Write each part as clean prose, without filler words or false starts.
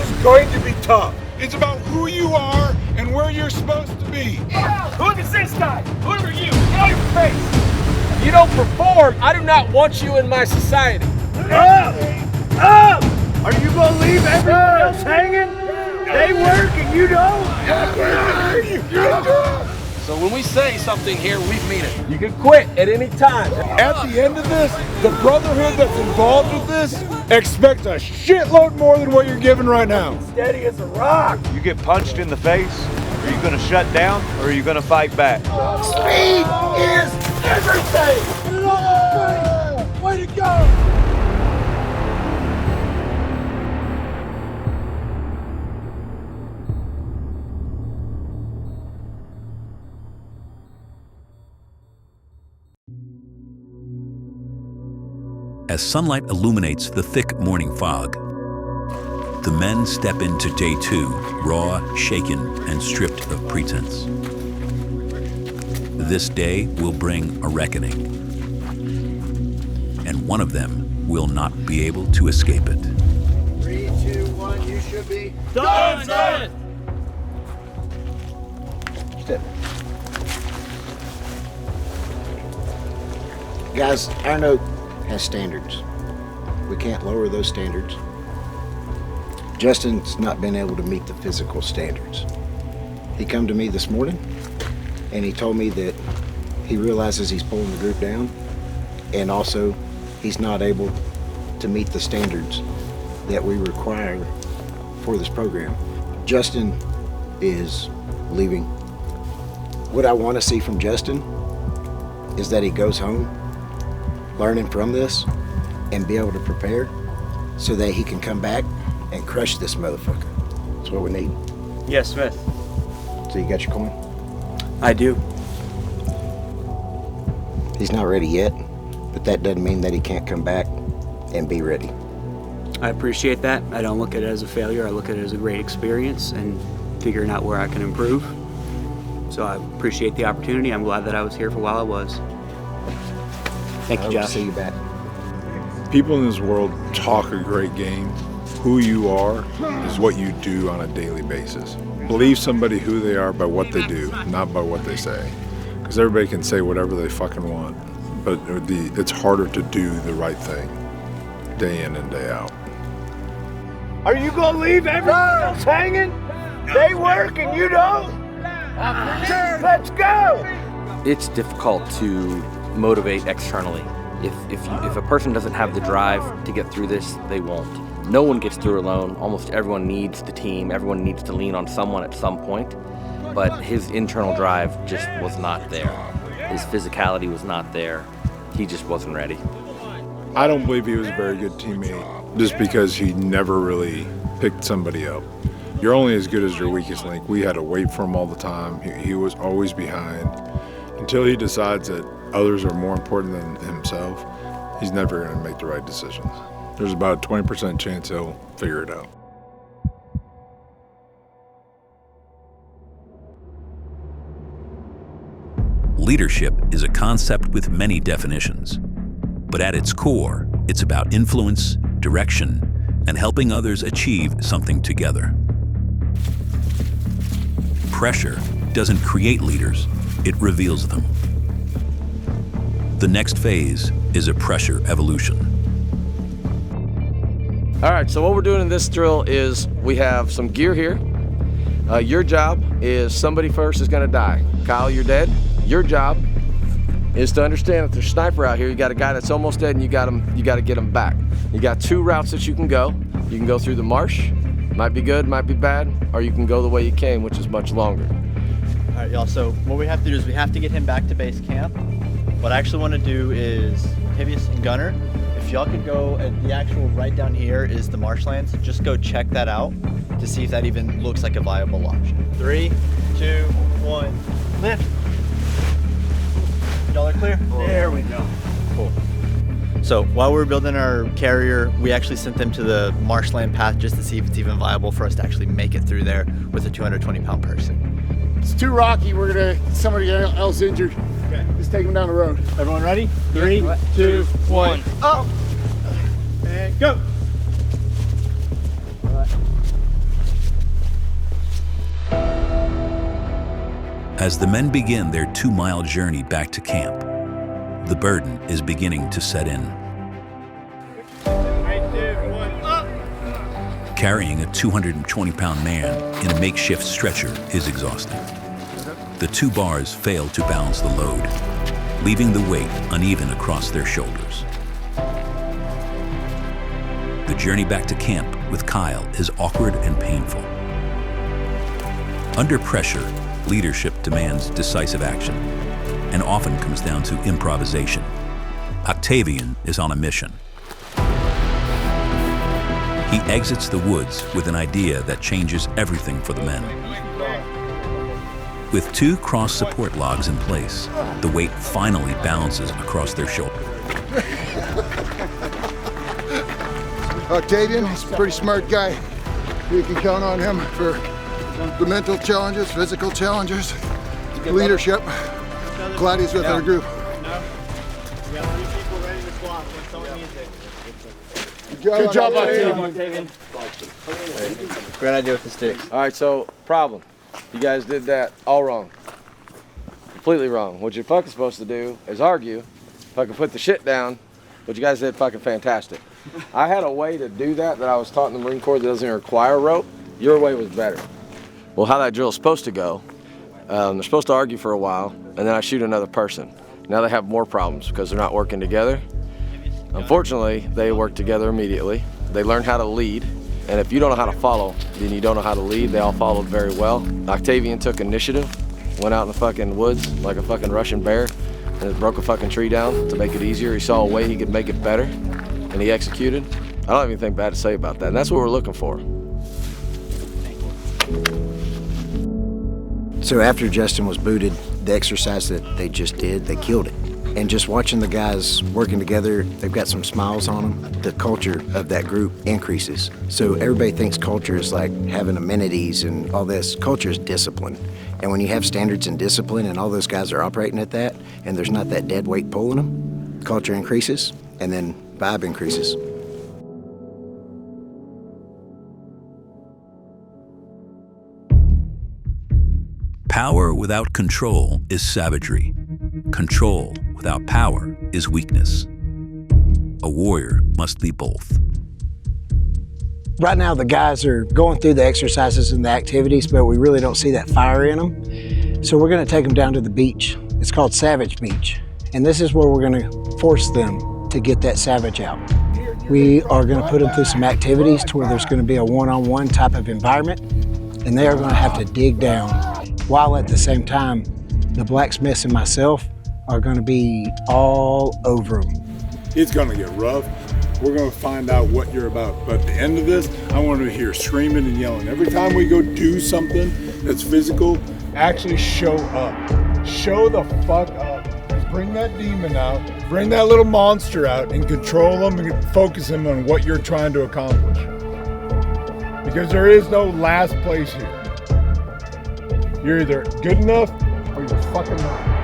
is going to be tough. It's about who you are and where you're supposed to be. Look at this guy. Look at you. Get on your face. If you don't perform, I do not want you in my society. Up! Are you gonna leave everyone else hanging? They work and you don't? So when we say something here, we mean it. You can quit at any time. At the end of this, the Brotherhood that's involved with this expects a shitload more than what you're giving right now. Steady as a rock. You get punched in the face, are you gonna shut down or are you gonna fight back? Speed is everything! Way to go! As sunlight illuminates the thick morning fog, the men step into day 2, raw, shaken, and stripped of pretense. This day will bring a reckoning, and one of them will not be able to escape it. 3, 2, 1, you should be Done, Sergeant! Step. Guys, our note has standards. We can't lower those standards. Justin's not been able to meet the physical standards. He come to me this morning and he told me that he realizes he's pulling the group down, and also he's not able to meet the standards that we require for this program. Justin is leaving. What I want to see from Justin is that he goes home learning from this and be able to prepare so that he can come back and crush this motherfucker. That's what we need. Yes, Smith. So you got your coin? I do. He's not ready yet, but that doesn't mean that he can't come back and be ready. I appreciate that. I don't look at it as a failure. I look at it as a great experience and figuring out where I can improve. So I appreciate the opportunity. I'm glad that I was here for while I was. Thank you, I hope to Josh. see you back. People in this world talk a great game. Who you are is what you do on a daily basis. Believe somebody who they are by what they do, not by what they say. Because everybody can say whatever they fucking want, but it's harder to do the right thing day in and day out. Are you gonna leave everyone else hanging? They work and you don't? Let's go! It's difficult to motivate externally. If a person doesn't have the drive to get through this, they won't. No one gets through alone. Almost everyone needs the team. Everyone needs to lean on someone at some point. But his internal drive just was not there. His physicality was not there. He just wasn't ready. I don't believe he was a very good teammate just because he never really picked somebody up. You're only as good as your weakest link. We had to wait for him all the time. He was always behind. Until he decides that others are more important than himself, he's never going to make the right decisions. There's about a 20% chance he'll figure it out. Leadership is a concept with many definitions, but at its core, it's about influence, direction, and helping others achieve something together. Pressure doesn't create leaders, it reveals them. The next phase is a pressure evolution. All right, so what we're doing in this drill is we have some gear here. Your job is somebody first is gonna die. Kyle, you're dead. Your job is to understand if there's a sniper out here, you got a guy that's almost dead and you gotta get him back. You got two routes that you can go. You can go through the marsh, might be good, might be bad, or you can go the way you came, which is much longer. All right, y'all, so what we have to do is we have to get him back to base camp. What I actually want to do is, Hivius and Gunner, if y'all could go, at the actual right down here is the marshlands, just go check that out to see if that even looks like a viable option. 3, 2, 1, lift. Y'all are clear? There we go. Cool. So while we were building our carrier, we actually sent them to the marshland path just to see if it's even viable for us to actually make it through there with a 220-pound person. It's too rocky. We're gonna get somebody else injured. Okay. Just take them down the road. Everyone ready? 3, 2, 1, up! And go! As the men begin their 2-mile journey back to camp, the burden is beginning to set in. Carrying a 220-pound man in a makeshift stretcher is exhausting. The 2 bars fail to balance the load, leaving the weight uneven across their shoulders. The journey back to camp with Kyle is awkward and painful. Under pressure, leadership demands decisive action and often comes down to improvisation. Octavian is on a mission. He exits the woods with an idea that changes everything for the men. With 2 cross support logs in place, the weight finally balances across their shoulder. Octavian, he's a pretty smart guy. You can count on him for the mental challenges, physical challenges, leadership. Glad he's with our group. We got 3 people ready to swap when someone needs it. Good job, Octavian. Great idea with the sticks. All right, so problem. You guys did that all wrong. Completely wrong. What you're fucking supposed to do is argue, fucking put the shit down, but you guys did fucking fantastic. I had a way to do that I was taught in the Marine Corps that doesn't require rope. Your way was better. Well, how that drill is supposed to go, they're supposed to argue for a while, and then I shoot another person. Now they have more problems because they're not working together. Unfortunately, they work together immediately. They learn how to lead, and if you don't know how to follow, then you don't know how to lead. They all followed very well. Octavian took initiative, went out in the fucking woods like a fucking Russian bear, and broke a fucking tree down to make it easier. He saw a way he could make it better, and he executed. I don't have anything bad to say about that, and that's what we're looking for. So after Justin was booted, the exercise that they just did, they killed it. And just watching the guys working together, they've got some smiles on them. The culture of that group increases. So everybody thinks culture is like having amenities and all this. Culture is discipline. And when you have standards and discipline and all those guys are operating at that, and there's not that dead weight pulling them, culture increases, and then vibe increases. Power without control is savagery. Control without power is weakness. A warrior must be both. Right now, the guys are going through the exercises and the activities, but we really don't see that fire in them. So we're going to take them down to the beach. It's called Savage Beach. And this is where we're going to force them to get that savage out. We are going to put them through some activities to where there's going to be a one-on-one type of environment, and they are going to have to dig down, while at the same time, the blacksmiths and myself are going to be all over them. It's going to get rough. We're going to find out what you're about. But at the end of this, I want to hear screaming and yelling. Every time we go do something that's physical, actually show up. Show the fuck up. Bring that demon out. Bring that little monster out and control them and focus them on what you're trying to accomplish. Because there is no last place here. You're either good enough or you're fucking not.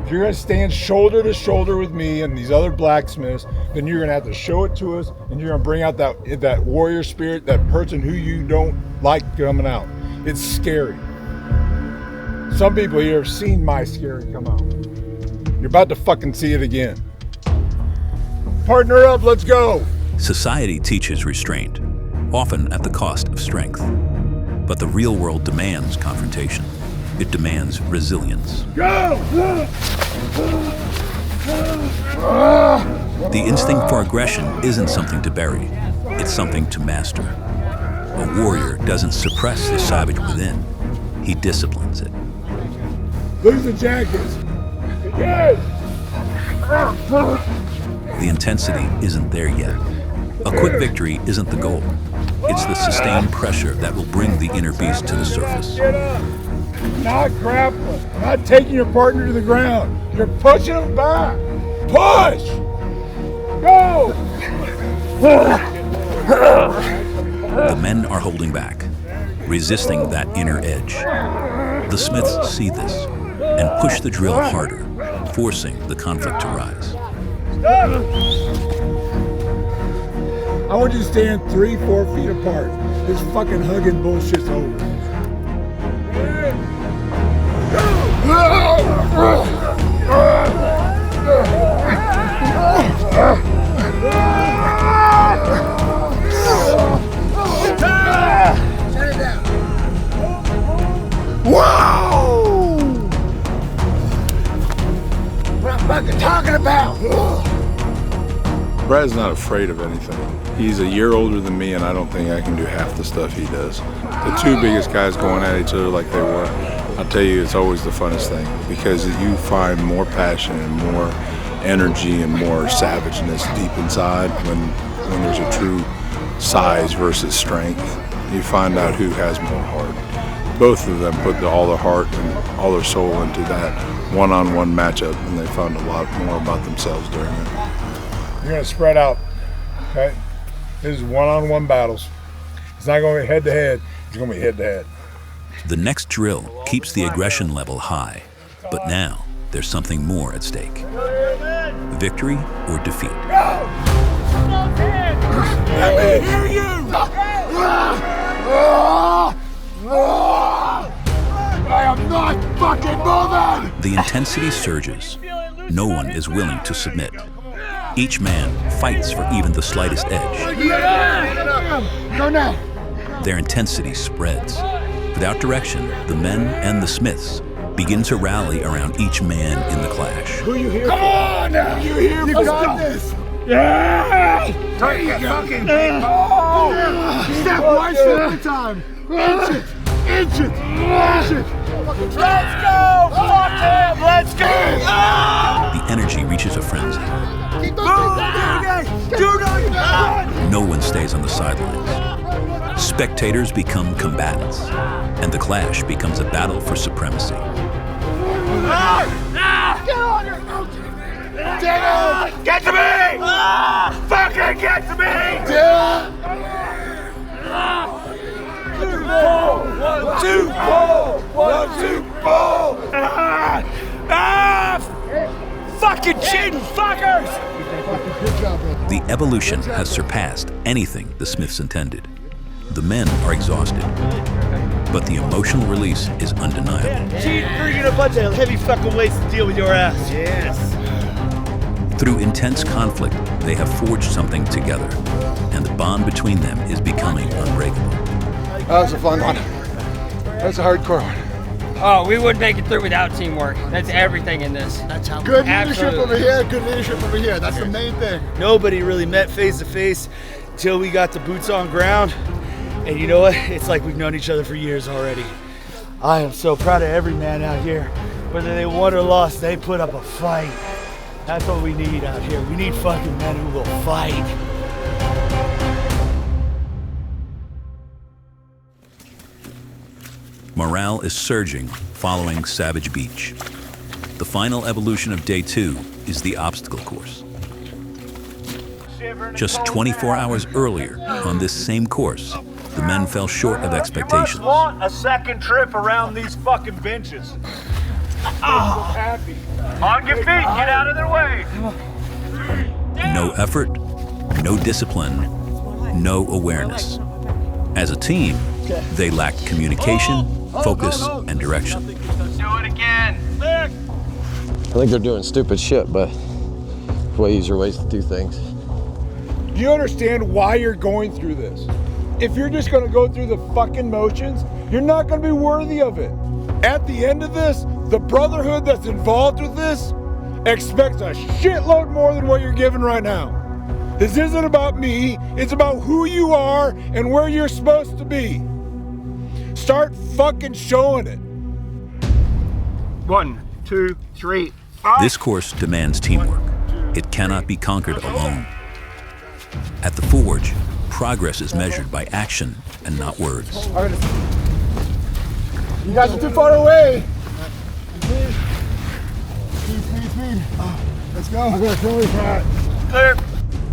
If you're gonna stand shoulder to shoulder with me and these other blacksmiths, then you're gonna have to show it to us, and you're gonna bring out that warrior spirit, that person who you don't like coming out. It's scary. Some people here have seen my scary come out. You're about to fucking see it again. Partner up, let's go. Society teaches restraint, often at the cost of strength. But the real world demands confrontation. It demands resilience. Go! The instinct for aggression isn't something to bury. It's something to master. A warrior doesn't suppress the savage within. He disciplines it. Lose the jackets. Yes! The intensity isn't there yet. A quick victory isn't the goal. It's the sustained pressure that will bring the inner beast to the surface. Get up! Not grappling. Not taking your partner to the ground. You're pushing him back. Push! Go! The men are holding back, resisting that inner edge. The smiths see this and push the drill harder, forcing the conflict to rise. Stop! I want you to stand 3-4 feet apart. This fucking hugging bullshit's over. Go! Brad's not afraid of anything. He's a year older than me, and I don't think I can do half the stuff he does. The two biggest guys going at each other like they were, I'll tell you, it's always the funnest thing because you find more passion and more energy and more savageness deep inside when there's a true size versus strength. You find out who has more heart. Both of them put all their heart and all their soul into that one-on-one matchup, and they found a lot more about themselves during it. You're going to spread out, okay? This is one-on-one battles. It's not going to be head-to-head. It's going to be head-to-head. The next drill keeps the aggression level high, but now there's something more at stake. Victory or defeat. Let me hear you! I am not fucking moving! The intensity surges. No one is willing to submit. Each man fights for even the slightest edge. Go now! Their intensity spreads. Without direction, the men and the Smiths begin to rally around each man in the clash. Who are you here for? Come on now! You here for? You got this! Yeah! There you fucking step one step at a time. Inch it! Inch it! Inch it! Let's go! Fuck him! Let's go! The energy reaches a frenzy. No one stays on the sidelines. Spectators become combatants, and the clash becomes a battle for supremacy. Get to me! Fucking get to me! One, two, pull! One, two, pull! Fucking cheating fuckers! The evolution has surpassed anything the Smiths intended. The men are exhausted, but the emotional release is undeniable. Bringing a bunch of heavy fucking weights to deal with your ass. Yes. Through intense conflict, they have forged something together, and the bond between them is becoming unbreakable. That was a fun one. That's a hardcore one. Oh, we wouldn't make it through without teamwork. That's everything in this. That's how good leadership over here, good leadership over here. That's the main thing. Nobody really met face to face until we got the boots on ground. And you know what? It's like we've known each other for years already. I am so proud of every man out here. Whether they won or lost, they put up a fight. That's what we need out here. We need fucking men who will fight. Morale is surging following Savage Beach. The final evolution of day 2 is the obstacle course. Just 24 hours earlier, on this same course, the men fell short of expectations. You must want a second trip around these fucking benches. On your feet, get out of their way. No effort, no discipline, no awareness. As a team, they lacked communication, focus, and direction. Do it again. I think they're doing stupid shit, but way easier ways to do things. Do you understand why you're going through this? If you're just gonna go through the fucking motions, you're not gonna be worthy of it. At the end of this, the Brotherhood that's involved with this expects a shitload more than what you're giving right now. This isn't about me, it's about who you are and where you're supposed to be. Start fucking showing it. 1, 2, 3. This course demands teamwork. It cannot be conquered alone. At the Forge, progress is measured by action and not words. You guys are too far away. Speed. Let's go. I'm gonna kill you, Pat. Clear.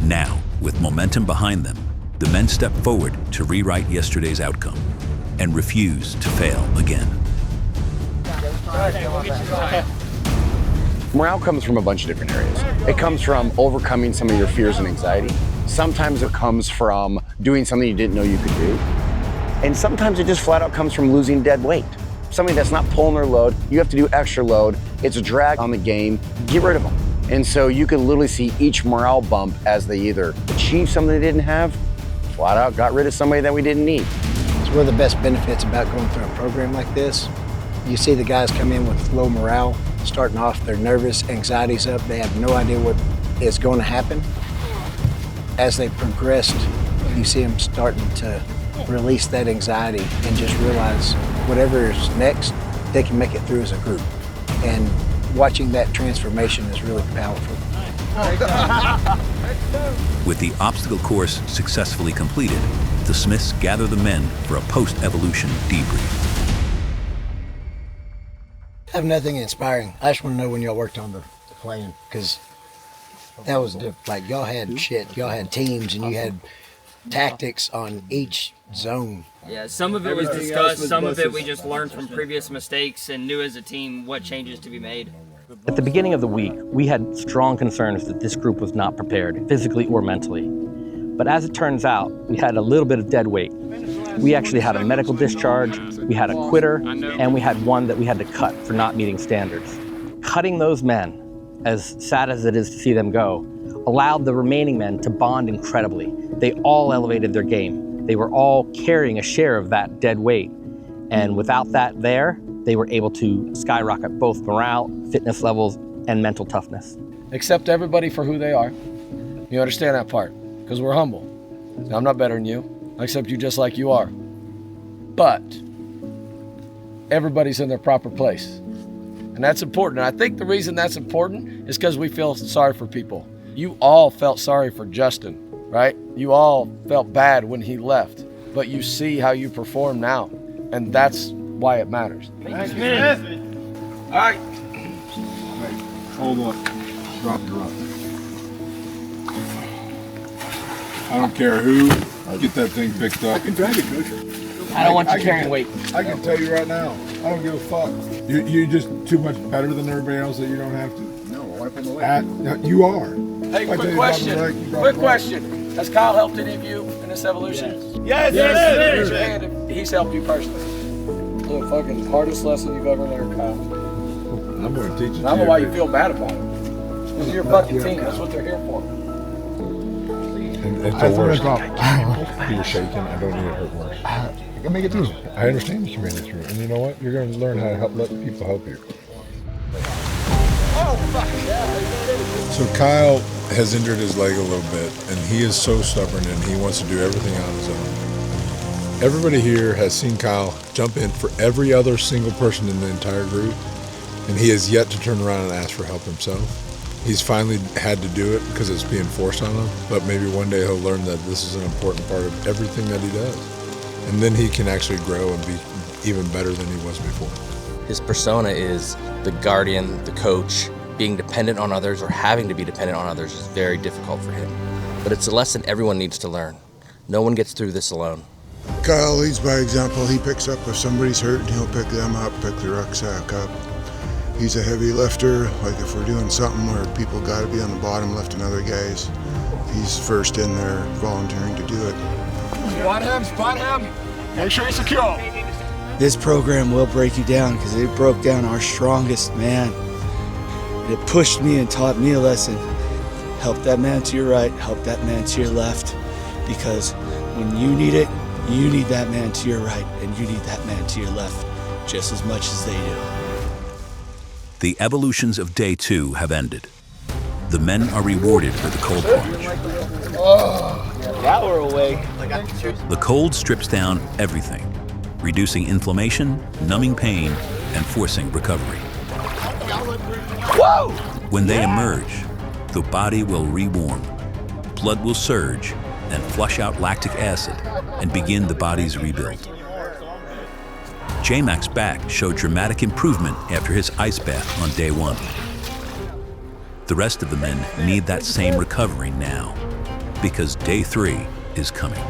Now, with momentum behind them, the men step forward to rewrite yesterday's outcome and refuse to fail again. Morale comes from a bunch of different areas. It comes from overcoming some of your fears and anxiety. Sometimes it comes from doing something you didn't know you could do. And sometimes it just flat out comes from losing dead weight. Somebody that's not pulling their load, you have to do extra load. It's a drag on the game, get rid of them. And so you can literally see each morale bump as they either achieve something they didn't have, flat out got rid of somebody that we didn't need. It's one of the best benefits about going through a program like this. You see the guys come in with low morale, starting off, they're nervous, anxiety's up, they have no idea what is going to happen. as they progressed, you see them starting to release that anxiety and just realize whatever is next, they can make it through as a group. And watching that transformation is really powerful. With the obstacle course successfully completed, the Smiths gather the men for a post-evolution debrief. I have nothing inspiring. I just want to know when y'all worked on the plan, because that was like y'all had shit, y'all had teams and you had tactics on each zone. Yeah, some of it was discussed, some of it we just learned from previous mistakes and knew as a team what changes to be made. At the beginning of the week, we had strong concerns that this group was not prepared, physically or mentally. But as it turns out, we had a little bit of dead weight. We actually had a medical discharge, we had a quitter, and we had one that we had to cut for not meeting standards. Cutting those men, as sad as it is to see them go, allowed the remaining men to bond incredibly. They all elevated their game. They were all carrying a share of that dead weight. And without that there, they were able to skyrocket both morale, fitness levels, and mental toughness. Accept everybody for who they are. You understand that part? Because we're humble. Now, I'm not better than you. I accept you just like you are. But everybody's in their proper place. And that's important. And I think the reason that's important is because we feel sorry for people. You all felt sorry for Justin, right? You all felt bad when he left. But you see how you perform now. And that's why it matters. Thanks, man. All right. Hold up. Drop your up. I don't care who. Get that thing picked up. I can drag it, Coach. I don't want you carrying weight. I can tell you right now, I don't give a fuck. You're just too much better than everybody else that you don't have to. No, I want to put the leg. You are. Hey, quick question. Quick question. Has Kyle helped any of you in this evolution? Yes. Raise your hand if he's helped you personally. The fucking hardest lesson you've ever learned, Kyle. I'm going to teach it. I don't know why you feel bad about it. This is your fucking team. That's what they're here for. And it's the worst. He was shaking. I don't need it hurt worse. I can make it through. I understand you can make it through. And you know what? You're going to learn how to let people help you. So Kyle has injured his leg a little bit, and he is so stubborn, and he wants to do everything on his own. Everybody here has seen Kyle jump in for every other single person in the entire group, and he has yet to turn around and ask for help himself. He's finally had to do it because it's being forced on him, but maybe one day he'll learn that this is an important part of everything that he does. And then he can actually grow and be even better than he was before. His persona is the guardian, the coach. Being dependent on others or having to be dependent on others is very difficult for him. But it's a lesson everyone needs to learn. No one gets through this alone. Kyle leads by example. He picks up if somebody's hurt, and he'll pick them up, pick the rucksack up. He's a heavy lifter. Like if we're doing something where people got to be on the bottom lifting other guys, he's first in there volunteering to do it. Spot him. Make sure he's secure. This program will break you down because it broke down our strongest man. It pushed me and taught me a lesson. Help that man to your right, help that man to your left, because when you need it, you need that man to your right, and you need that man to your left just as much as they do. The evolutions of day 2 have ended. The men are rewarded for the cold plunge. That were awake. The cold strips down everything, reducing inflammation, numbing pain, and forcing recovery. Whoa! When they emerge, the body will rewarm, blood will surge and flush out lactic acid and begin the body's rebuild. J-Mac's back showed dramatic improvement after his ice bath on day 1. The rest of the men need that same recovery now, because day 3 is coming.